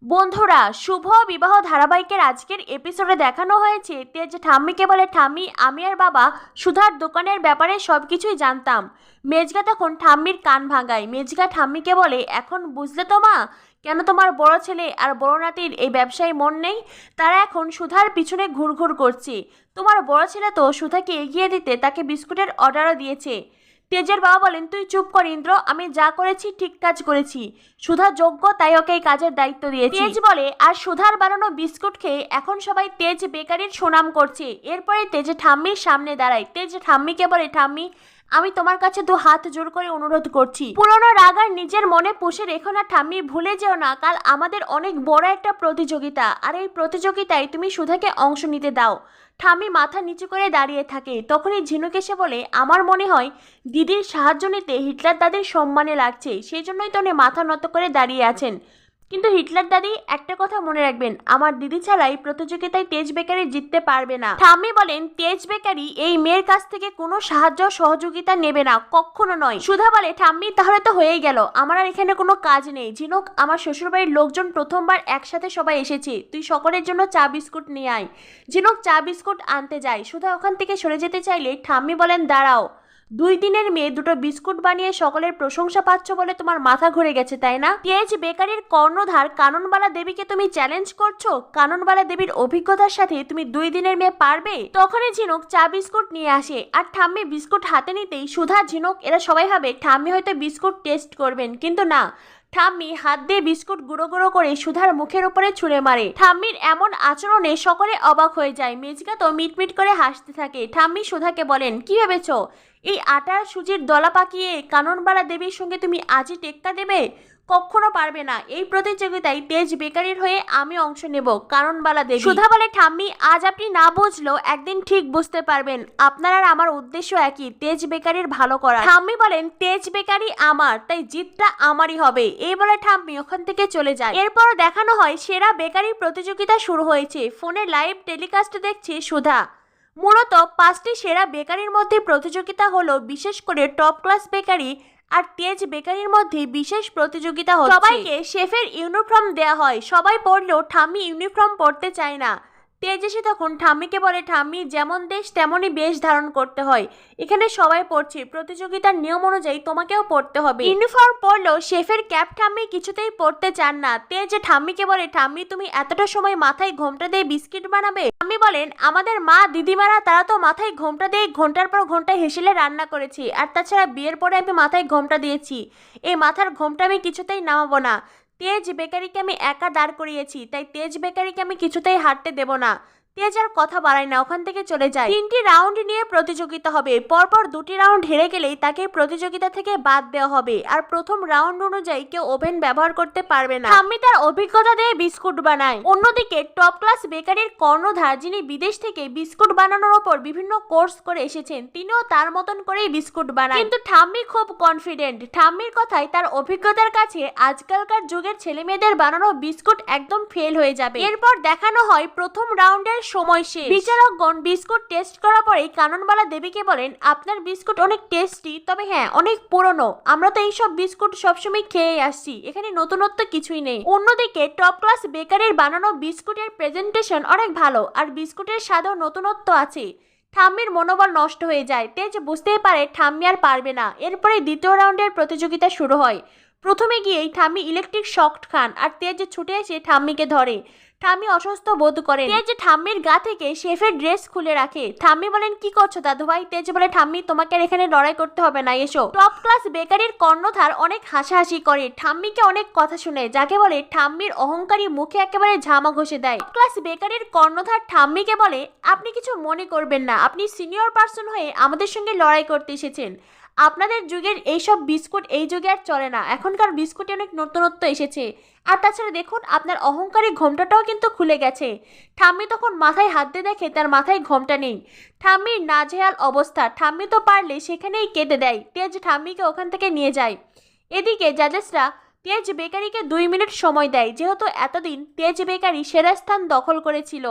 বন্ধুরা, শুভ বিবাহ ধারাবাহিকের আজকের এপিসোডে দেখানো হয়েছে তেজ ঠাম্মিকে বলে, ঠাম্মি আমি আর বাবা সুধার দোকানের ব্যাপারে সবকিছুই জানতাম। মেজগা তখন ঠাম্মির কান ভাঙায়। মেজগা ঠাম্মিকে বলে, এখন বুঝলে তো মা, কেন তোমার বড় ছেলে আর বড় নাতির এই ব্যবসায় মন নেই? তারা এখন সুধার পিছনে ঘুরঘুর করছে। তোমার বড় ছেলে তো সুধাকে এগিয়ে দিতে তাকে বিস্কুটের অর্ডারও দিয়েছে। তেজের বাবা বলেন, তুই চুপ কর ইন্দ্র, আমি যা করেছি ঠিক কাজ করেছি। সুধা যোগ্য, তাই ওকে এই কাজের দায়িত্ব দিয়েছি। তেজ বলে, আর সুধার বানানো বিস্কুট খেয়ে এখন সবাই তেজ বেকারির সুনাম করছে। এরপরে তেজ ঠাম্মির সামনে দাঁড়ায়। তেজ ঠাম্মিকে বলে, ঠাম্মি আমি তোমার কাছে দু হাত জোর করে অনুরোধ করছি, পুরনো রাগ আর নিজের মনে পুষে রেখো না ঠাম্মি। ভুলে যেও না, কাল আমাদের অনেক বড় একটা প্রতিযোগিতা, আর এই প্রতিযোগিতায় তুমি সুধাকে অংশ নিতে দাও। ঠাম্মি মাথা নিচু করে দাঁড়িয়ে থাকে। তখনই ঝিনুক এসে বলে, আমার মনে হয় দিদির সাহায্য নিতে হিটলার দাদির সম্মানে লাগছে, সেই জন্যই তো উনি মাথা নত করে দাঁড়িয়ে আছেন। কিন্তু হিটলার দাদি একটা কথা মনে রাখবেন, আমার দিদি ছাড়াই প্রতিযোগিতায় তেজ বেকারি জিততে পারবে না। ঠাম্মি বলেন, তেজ বেকারি এই মেয়ের কাছ থেকে কোনো সাহায্য সহযোগিতা নেবে না, কখনো নয়। সুধা বলে, ঠাম্মি তাহলে তো হয়েই গেল, আমার আর এখানে কোনো কাজ নেই। ঝিনুক, আমার শ্বশুরবাড়ির লোকজন প্রথমবার একসাথে সবাই এসেছে, তুই সকলের জন্য চা বিস্কুট নিয়ে আয়। ঝিনুক চা বিস্কুট আনতে যায়। সুধা ওখান থেকে সরে যেতে চাইলে ঠাম্মি বলেন, দাঁড়াও, 2 দিনের মেয়ে দুটো বিস্কুট বানিয়ে সকলের প্রশংসা পাচ্ছ বলে তোমার মাথা ঘুরে গেছে তাই না? তেজ বেকারির কর্ণধার কাননবালা দেবীকে তুমি চ্যালেঞ্জ করছো? কাননবালা দেবীর অভিজ্ঞতার সাথে তুমি 2 দিনের মেয়ে পারবে? তখনই ঝিনুক চা বিস্কুট নিয়ে আসে, আর ঠাম্মি বিস্কুট হাতে নিতেই সুধা, ঝিনুক এরা সবাই ভাবে ঠাম্মি হয়তো বিস্কুট টেস্ট করবেন, কিন্তু না, ঠাম্মি হাত দিয়ে বিস্কুট গুঁড়ো গুঁড়ো করে সুধার মুখের উপরে ছুঁড়ে মারে। ঠাম্মির এমন আচরণে সকলে অবাক হয়ে যায়। মেজগা তো মিটমিট করে হাসতে থাকে। ঠাম্মি সুধাকে বলেন, কি ভেবেছ এই আটার সুজির দলা পাকিয়ে কাননবালা দেবীর সঙ্গে তুমি আজই টেক্কা দেবে? কখনো পারবে না। এই প্রতিযোগিতায় তেজ বেকারির হয়ে আমি অংশ নেব, কাননবালা দেবী। সুধা বলে, ঠাম্মি আজ আপনি না বুঝলেও একদিন ঠিক বুঝতে পারবেন, আপনার আর আমার উদ্দেশ্য একই, তেজ বেকারির ভালো করা। ঠাম্মি বলেন, তেজ বেকারি আমার, তাই জিতটা আমারই হবে। এই বলে ঠাম্মি ওখান থেকে চলে যায়। এরপর দেখানো হয় সেরা বেকারি প্রতিযোগিতা শুরু হয়েছে। ফোনে লাইভ টেলিকাস্টে দেখছে সুধা। মূলত 5টি সেরা বেকারির মধ্যে প্রতিযোগিতা হলো, বিশেষ করে টপ ক্লাস বেকারি আর তেজ বেকারির মধ্যে বিশেষ প্রতিযোগিতা হচ্ছে। সবাইকে শেফের ইউনিফর্ম দেয়া হয়, সবাই পরলেও ঠাম্মি ইউনিফর্ম পরতে চায় না। তেজ এসে তখন ঠাম্মিকে বলে, ঠাম্মি যেমন দেশ তেমনই বেশ ধারণ করতে হয়, এখানে সবাই পড়ছে, প্রতিযোগিতার নিয়ম অনুযায়ী তোমাকেও পড়তে হবে। ইউনিফর্ম পরলেও শেফের ক্যাপ ঠাম্মি কিছুতেই পরতে চান না। তেজ ঠাম্মিকে বলে, ঠাম্মি তুমি এতটা সময় মাথায় ঘোমটা দিয়ে বিস্কিট বানাবে? ঠাম্মি বলেন, আমাদের মা দিদিমারা তারা তো মাথায় ঘোমটা দিয়ে ঘন্টার পর ঘন্টা হেসেলে রান্না করেছি, আর তাছাড়া বিয়ের পরে আমি মাথায় ঘোমটা দিয়েছি, এই মাথার ঘোমটা আমি কিছুতেই নামাবো না। তেজ বেকারিকে আমি একা দাঁড় করিয়েছি, তাই তেজ বেকারিকে আমি কিছুতেই হারতে দেব না। তেজ আর কথা বাড়ায় না, ওখান থেকে চলে যায়। 3টি রাউন্ড নিয়ে প্রতিযোগিতা হবে, পরপর 2টি রাউন্ড হেরে গেলেই তাকে প্রতিযোগিতা থেকে বাদ দেওয়া হবে, আর প্রথম রাউন্ড অনুযায়ী কেউ ওভেন ব্যবহার করতে পারবে না। ঠাম্মি তার অভিজ্ঞতা দিয়ে বিস্কুট বানায়। অন্যদিকে টপ ক্লাস বেকারির কর্ণধার, যিনি বিদেশ থেকে বিস্কুট বানানোর ওপর বিভিন্ন কোর্স করে এসেছেন, তিনিও তার মতন করেই বিস্কুট বানায়। কিন্তু ঠাম্মি খুব কনফিডেন্ট। ঠাম্মির কথায় তার অভিজ্ঞতার কাছে আজকালকার যুগের ছেলে মেয়েদের বানানো বিস্কুট একদম ফেল হয়ে যাবে। এরপর দেখানো হয় প্রথম রাউন্ডের সময় শেষ। বিচারকগণ বিস্কুট টেস্ট করার পরেই কাননবালা দেবীকে বলেন, আপনার বিস্কুট অনেক টেস্টি, তবে হ্যাঁ অনেক পুরনো, আমরা তো এইসব বিস্কুট সবসময় খেয়ে আসছি, এখানে নতুনত্ব কিছুই নেই। অন্যদিকে টপ ক্লাস বেকারির বানানো বিস্কুটের প্রেজেন্টেশন অনেক ভালো, আর বিস্কুটের স্বাদেও নতুনত্ব আছে। ঠাম্মির মনোবল নষ্ট হয়ে যায়। তেজ বুঝতেই পারে ঠাম্মি আর পারবে না। এরপরে দ্বিতীয় রাউন্ডের প্রতিযোগিতা শুরু হয়। প্রথমে গিয়েই ঠাম্মি ইলেকট্রিক শক খান, আর তেজ ছুটে এসে ঠাম্মিকে ধরে। ঠাম্মি অসুস্থ বোধ করেন। তেজ ঠাম্মির গা থেকে শেফের ড্রেস খুলে রাখে। ঠাম্মি বলেন, কি করছো দাদু ভাই? তেজ বলে, ঠাম্মি তোমাকে আর এখানে লড়াই করতে হবে না, এসো। টপ ক্লাস বেকারির কর্ণধার অনেক হাসাহাসি করে, ঠাম্মিকে অনেক কথা শুনে, যাকে বলে ঠাম্মির অহংকারী মুখে একেবারে ঝামা ঘষে দেয়। টপ ক্লাস বেকারির কর্ণধার ঠাম্মিকে বলে, আপনি কিছু মনে করবেন না, আপনি সিনিয়র পার্সন হয়ে আমাদের সঙ্গে লড়াই করতে এসেছেন, আপনাদের যুগের এইসব বিস্কুট এই যুগে আর চলে না, এখনকার বিস্কুটে অনেক নতুনত্ব এসেছে, আর তাছাড়া দেখুন আপনার অহংকারী ঘোমটাটাও কিন্তু খুলে গেছে। ঠাম্মি তখন মাথায় হাত দিয়ে দেখে তার মাথায় ঘোমটা নেই। ঠাম্মির নাজেহাল অবস্থা। ঠাম্মি তো পারলে সেখানেই কেটে দেয়। তেজ ঠাম্মিকে ওখান থেকে নিয়ে যায়। এদিকে জাজেসরা তেজ বেকারিকে 2 মিনিট সময় দেয়, যেহেতু এতদিন তেজ বেকারি সেরা স্থান দখল করেছিল,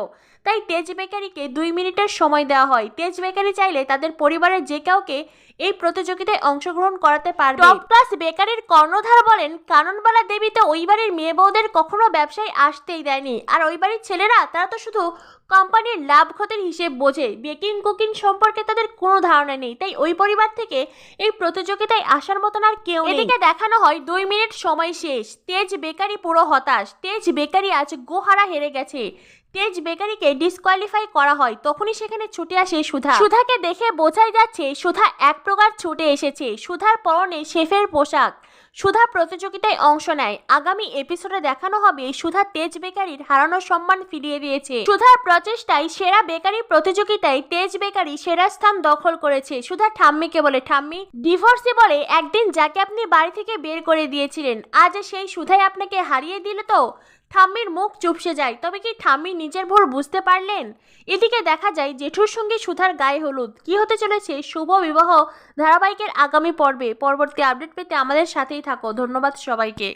তাই তেজ বেকারিকে 2 মিনিটের সময় দেওয়া হয়। তেজ বেকারি চাইলে তাদের পরিবারের যে কাউকে এই প্রতিযোগিতায় অংশগ্রহণ করাতে পারবে। টপ ক্লাস বেকারির কর্ণধার বলেন, কাননবালা দেবী তো ওই বাড়ির মেয়ে বউদের কখনো ব্যবসায় আসতেই দেয়নি, আর ওই বাড়ির ছেলেরা তারা তো শুধু কোম্পানির লাভ ক্ষতির হিসেব বোঝে, বেকিং কুকিং সম্পর্কে তাদের কোনো ধারণা নেই, তাই ওই পরিবার থেকে এই প্রতিযোগিতায় আসার মতন আর কেউ নেই। এদিকে দেখানো হয় 2 মিনিট সময় শেষ, তেজ বেকারি পুরো হতাশ, তেজ বেকারি আজ গোহারা হেরে গেছে। তেজ বেকারিকে ডিসকোয়ালিফাই করা হয়, তখনই সেখানে ছুটে আসে সুধা। সুধাকে দেখে বোঝাই যাচ্ছে সুধা এক প্রকার ছুটে এসেছে। সুধার পরনে শেফের পোশাক। সুধা প্রতিযোগিতায় অংশ নেয়। আগামী এপিসোডে দেখানো হবে সুধা তেজ বেকারির হারানো সম্মান ফিরিয়ে দিয়েছে। সুধার প্রচেষ্টায় সেরা বেকারি প্রতিযোগিতায় তেজ বেকারি সেরা স্থান দখল করেছে। সুধা ঠাম্মিকে বলে, ঠাম্মি ডিভোর্সি বলে একদিন যাকে আপনি বাড়ি থেকে বের করে দিয়েছিলেন, আজ সেই সুধাই আপনাকে হারিয়ে দিল তো? ঠাম্মির মুখ চুপসে যায়। তবে কি ঠাম্মি নিজের ভুল বুঝতে পারলেন? এদিকে দেখা যায় জেঠুর সঙ্গে সুধার গায়ে হলুদ। কি হতে চলেছে শুভ বিবাহ ধারাবাহিকের আগামী পর্বে? পরবর্তী আপডেট পেতে আমাদের সাথেই থাকো। ধন্যবাদ সবাইকে।